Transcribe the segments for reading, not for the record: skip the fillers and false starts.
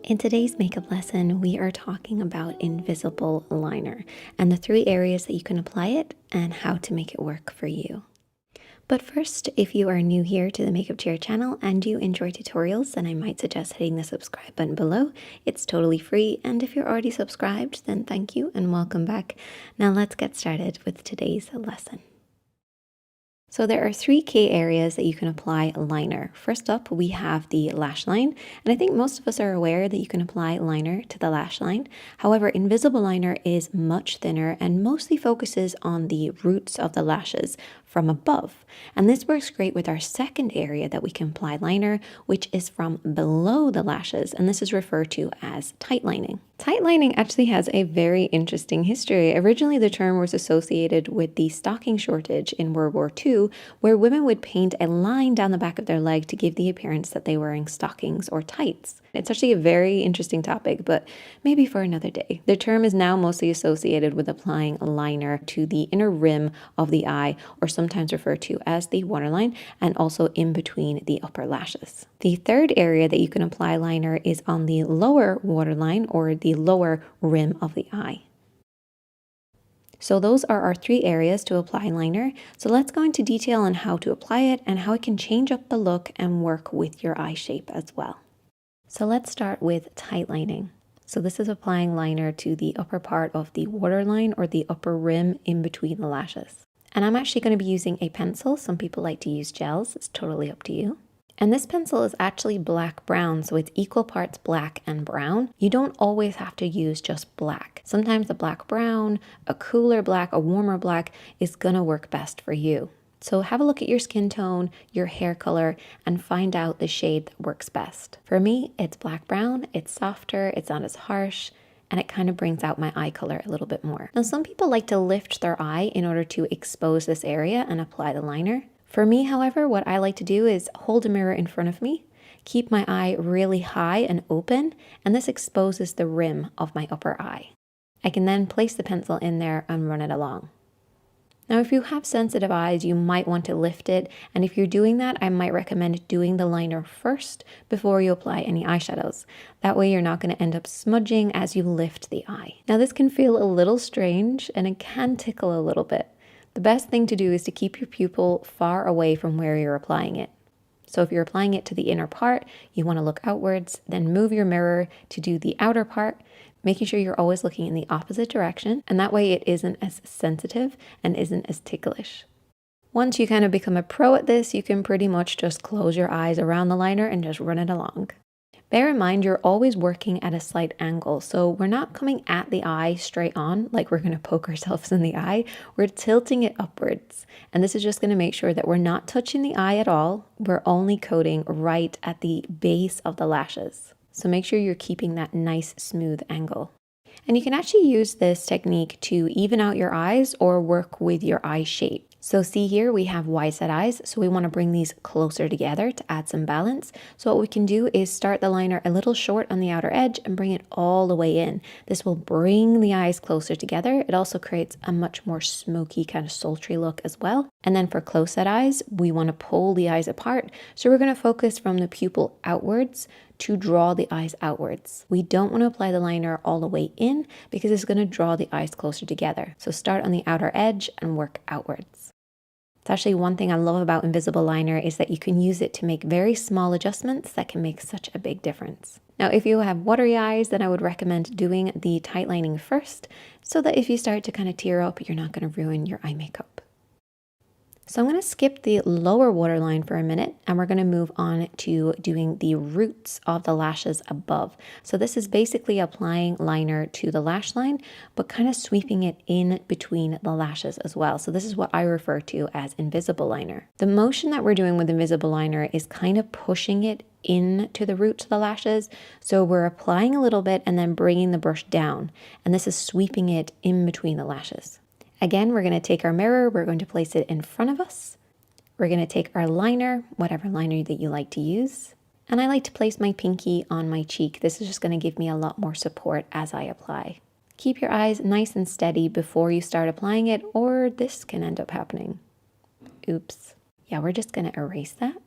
In today's makeup lesson, we are talking about invisible liner and the 3 areas that you can apply it and how to make it work for you. But first, if you are new here to the Makeup Chair channel and you enjoy tutorials, then I might suggest hitting the subscribe button below. It's totally free, and if you're already subscribed, then thank you and welcome back. Now let's get started with today's lesson. So there are 3 key areas that you can apply liner. First up, we have the lash line, and I think most of us are aware that you can apply liner to the lash line. However, invisible liner is much thinner and mostly focuses on the roots of the lashes from above. And this works great with our second area that we can apply liner, which is from below the lashes, and this is referred to as tight lining. Tight lining actually has a very interesting history. Originally, the term was associated with the stocking shortage in World War II, where women would paint a line down the back of their leg to give the appearance that they were wearing stockings or tights. It's actually a very interesting topic, but maybe for another day. The term is now mostly associated with applying liner to the inner rim of the eye, or sometimes referred to as the waterline, and also in between the upper lashes. The third area that you can apply liner is on the lower waterline, or the lower rim of the eye. So those are our 3 areas to apply liner. So let's go into detail on how to apply it and how it can change up the look and work with your eye shape as well. So let's start with tight lining. So this is applying liner to the upper part of the waterline or the upper rim in between the lashes. And I'm actually going to be using a pencil. Some people like to use gels. It's totally up to you. And this pencil is actually black-brown, so it's equal parts black and brown. You don't always have to use just black. Sometimes a black-brown, a cooler black, a warmer black is gonna work best for you. So have a look at your skin tone, your hair color, and find out the shade that works best. For me, it's black-brown, it's softer, it's not as harsh, and it kind of brings out my eye color a little bit more. Now, some people like to lift their eye in order to expose this area and apply the liner. For me, however, what I like to do is hold a mirror in front of me, keep my eye really high and open, and this exposes the rim of my upper eye. I can then place the pencil in there and run it along. Now, if you have sensitive eyes, you might want to lift it, and if you're doing that, I might recommend doing the liner first before you apply any eyeshadows. That way you're not going to end up smudging as you lift the eye. Now, this can feel a little strange, and it can tickle a little bit. The best thing to do is to keep your pupil far away from where you're applying it. So if you're applying it to the inner part, you want to look outwards, then move your mirror to do the outer part, making sure you're always looking in the opposite direction, and that way it isn't as sensitive and isn't as ticklish. Once you kind of become a pro at this, you can pretty much just close your eyes around the liner and just run it along. Bear in mind, you're always working at a slight angle, so we're not coming at the eye straight on like we're going to poke ourselves in the eye. We're tilting it upwards, and this is just going to make sure that we're not touching the eye at all. We're only coating right at the base of the lashes. So make sure you're keeping that nice smooth angle. And you can actually use this technique to even out your eyes or work with your eye shape. So see here, we have wide set eyes, so we want to bring these closer together to add some balance. So what we can do is start the liner a little short on the outer edge and bring it all the way in. This will bring the eyes closer together. It also creates a much more smoky, kind of sultry look as well. And then for close set eyes, we want to pull the eyes apart. So we're going to focus from the pupil outwards to draw the eyes outwards. We don't want to apply the liner all the way in because it's going to draw the eyes closer together. So start on the outer edge and work outwards. It's actually one thing I love about invisible liner is that you can use it to make very small adjustments that can make such a big difference. Now, if you have watery eyes, then I would recommend doing the tight lining first so that if you start to kind of tear up, you're not going to ruin your eye makeup. So I'm going to skip the lower waterline for a minute and we're going to move on to doing the roots of the lashes above. So this is basically applying liner to the lash line, but kind of sweeping it in between the lashes as well. So this is what I refer to as invisible liner. The motion that we're doing with invisible liner is kind of pushing it into the roots of the lashes. So we're applying a little bit and then bringing the brush down. And this is sweeping it in between the lashes. Again, we're going to take our mirror, we're going to place it in front of us. We're going to take our liner, whatever liner that you like to use. And I like to place my pinky on my cheek. This is just going to give me a lot more support as I apply. Keep your eyes nice and steady before you start applying it, or this can end up happening. Oops. Yeah, we're just going to erase that.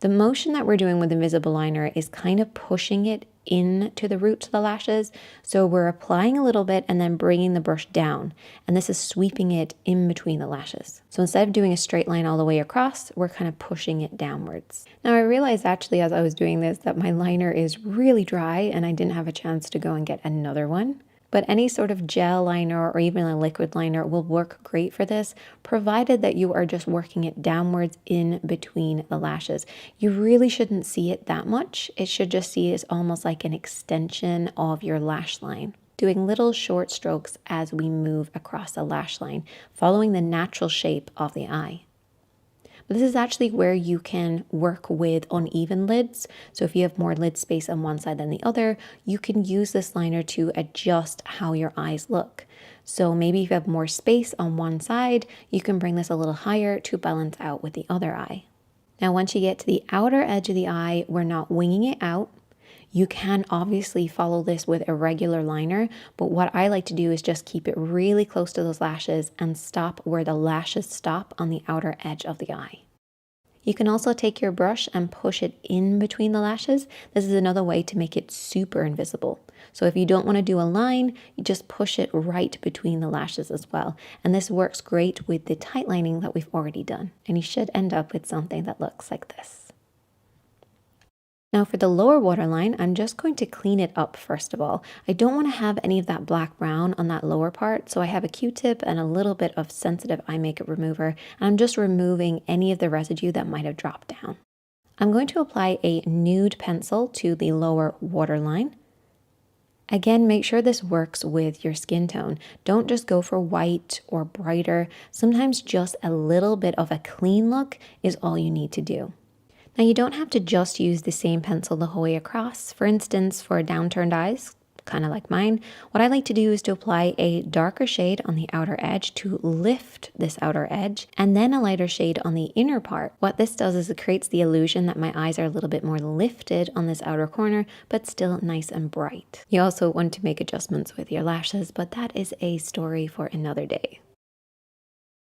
The motion that we're doing with invisible liner is kind of pushing it into the roots of the lashes. So we're applying a little bit and then bringing the brush down. And this is sweeping it in between the lashes. So instead of doing a straight line all the way across, we're kind of pushing it downwards. Now I realized actually as I was doing this that my liner is really dry and I didn't have a chance to go and get another one. But any sort of gel liner or even a liquid liner will work great for this, provided that you are just working it downwards in between the lashes. You really shouldn't see it that much. It should just see it as almost like an extension of your lash line. Doing little short strokes as we move across the lash line, following the natural shape of the eye. This is actually where you can work with uneven lids. So if you have more lid space on one side than the other, you can use this liner to adjust how your eyes look. So maybe if you have more space on one side, you can bring this a little higher to balance out with the other eye. Now, once you get to the outer edge of the eye, we're not winging it out. You can obviously follow this with a regular liner, but what I like to do is just keep it really close to those lashes and stop where the lashes stop on the outer edge of the eye. You can also take your brush and push it in between the lashes. This is another way to make it super invisible. So if you don't want to do a line, you just push it right between the lashes as well. And this works great with the tight lining that we've already done. And you should end up with something that looks like this. Now for the lower waterline, I'm just going to clean it up first of all. I don't want to have any of that black brown on that lower part, so I have a Q-tip and a little bit of sensitive eye makeup remover, and I'm just removing any of the residue that might have dropped down. I'm going to apply a nude pencil to the lower waterline. Again, make sure this works with your skin tone. Don't just go for white or brighter. Sometimes just a little bit of a clean look is all you need to do. Now you don't have to just use the same pencil the whole way across. For instance, for downturned eyes, kind of like mine, what I like to do is to apply a darker shade on the outer edge to lift this outer edge, and then a lighter shade on the inner part. What this does is it creates the illusion that my eyes are a little bit more lifted on this outer corner, but still nice and bright. You also want to make adjustments with your lashes, but that is a story for another day.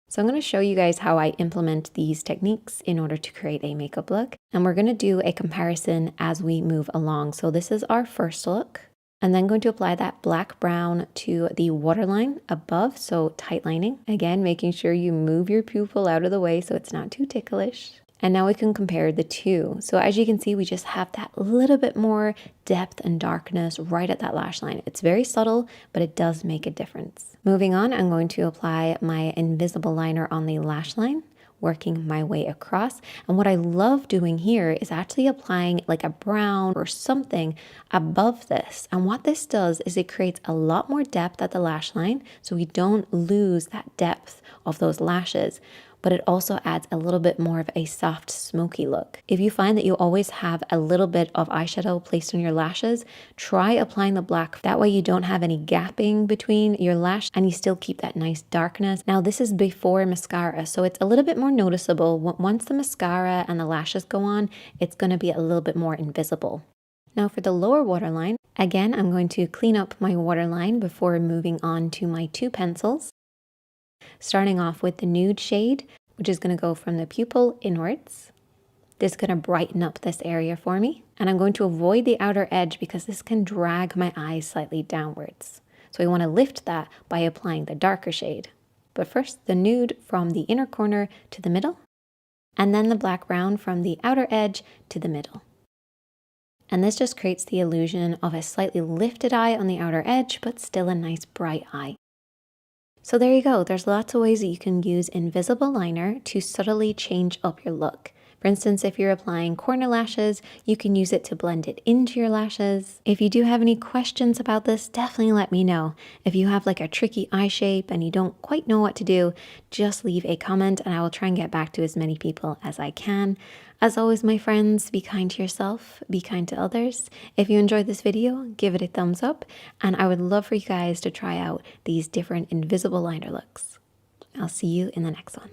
So I'm going to show you guys how I implement these techniques in order to create a makeup look. And we're going to do a comparison as we move along. So this is our first look. And then going to apply that black brown to the waterline above, so tight lining. Again, making sure you move your pupil out of the way so it's not too ticklish. And now we can compare the two. So as you can see, we just have that little bit more depth and darkness right at that lash line. It's very subtle, but it does make a difference. Moving on, I'm going to apply my invisible liner on the lash line, working my way across. And what I love doing here is actually applying like a brown or something above this. And what this does is it creates a lot more depth at the lash line, so we don't lose that depth of those lashes, but it also adds a little bit more of a soft, smoky look. If you find that you always have a little bit of eyeshadow placed on your lashes, try applying the black. That way you don't have any gapping between your lash and you still keep that nice darkness. Now this is before mascara, so it's a little bit more noticeable. Once the mascara and the lashes go on, it's gonna be a little bit more invisible. Now for the lower waterline, again, I'm going to clean up my waterline before moving on to my two pencils. Starting off with the nude shade, which is going to go from the pupil inwards. This is going to brighten up this area for me. And I'm going to avoid the outer edge because this can drag my eyes slightly downwards. So I want to lift that by applying the darker shade. But first, the nude from the inner corner to the middle, and then the black brown from the outer edge to the middle. And this just creates the illusion of a slightly lifted eye on the outer edge, but still a nice bright eye. So there you go. There's lots of ways that you can use invisible liner to subtly change up your look. For instance, if you're applying corner lashes, you can use it to blend it into your lashes. If you do have any questions about this, definitely let me know. If you have like a tricky eye shape and you don't quite know what to do, just leave a comment and I will try and get back to as many people as I can. As always, my friends, be kind to yourself, be kind to others. If you enjoyed this video, give it a thumbs up, and I would love for you guys to try out these different invisible liner looks. I'll see you in the next one.